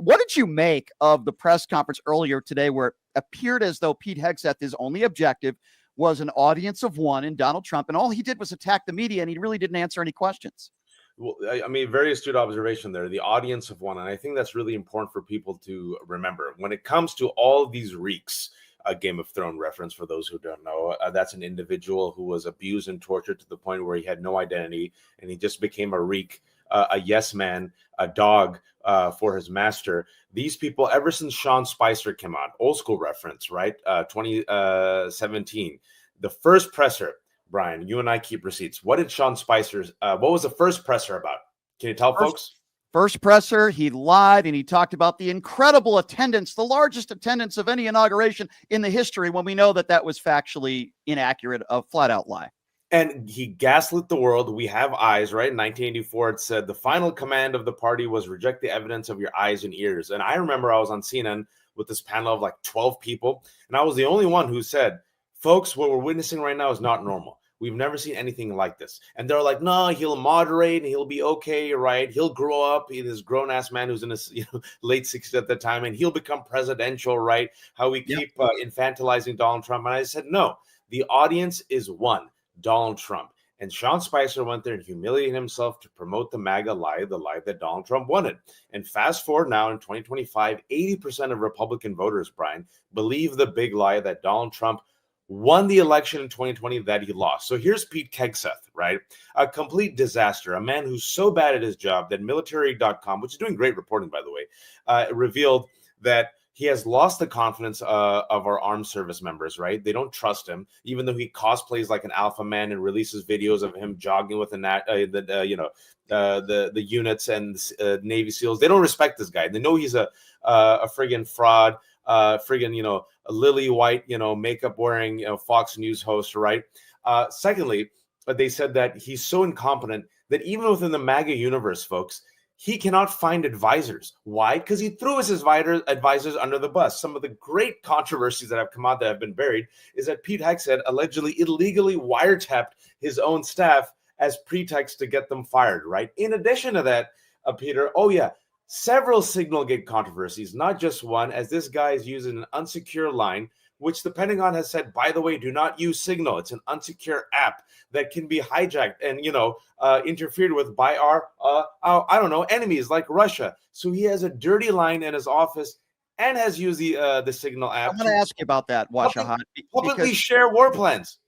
what did you make of the press conference earlier today where it appeared as though Pete Hegseth, his only objective was an audience of one in Donald Trump, and all he did was attack the media, and he really didn't answer any questions? Well, I mean, very astute observation there, the audience of one. And I think that's really important for people to remember. When it comes to all these reeks, a Game of Thrones reference for those who don't know, that's an individual who was abused and tortured to the point where he had no identity, and he just became a reek, a yes man, a dog for his master. These people, ever since Sean Spicer came out, old school reference, right? 2017, the first presser. Brian, you and I keep receipts. What did Sean Spicer's, what was the first presser about? Can you tell folks? First presser, he lied and he talked about the incredible attendance, the largest attendance of any inauguration in the history, when we know that that was factually inaccurate, a flat out lie. And he gaslit the world. We have eyes, right? In 1984, it said the final command of the party was reject the evidence of your eyes and ears. And I remember I was on CNN with this panel of like 12 people, and I was the only one who said, folks, what we're witnessing right now is not normal. We've never seen anything like this. And they're like, no, he'll moderate and he'll be okay, right? He'll grow up. He's this grown-ass man who's in his late 60s at the time, and he'll become presidential, right? How we keep infantilizing Donald Trump. And I said, no, the audience is one, Donald Trump. And Sean Spicer went there and humiliated himself to promote the MAGA lie, the lie that Donald Trump wanted. And fast forward now in 2025, 80% of Republican voters, Brian, believe the big lie that Donald Trump won the election in 2020 that he lost. So here's Pete Hegseth, right? A complete disaster, a man who's so bad at his job that military.com, which is doing great reporting, by the way, revealed that he has lost the confidence of our armed service members, right? They don't trust him, even though he cosplays like an alpha man and releases videos of him jogging with the units and Navy SEALs. They don't respect this guy. They know he's a friggin' fraud, a lily white, makeup wearing, Fox News host, right? Secondly, they said that he's so incompetent that even within the MAGA universe, folks, he cannot find advisors. Why? Because he threw his advisors under the bus. Some of the great controversies that have come out that have been buried is that Pete Hegseth allegedly illegally wiretapped his own staff as pretext to get them fired, right? In addition to that, Peter, several Signalgate controversies, not just one, as this guy is using an unsecure line, which the Pentagon has said, by the way, do not use Signal. It's an unsecure app that can be hijacked and, interfered with by our, enemies like Russia. So he has a dirty line in his office and has used the Signal app. I'm going to ask you about that, Wajahat. Publicly share war plans.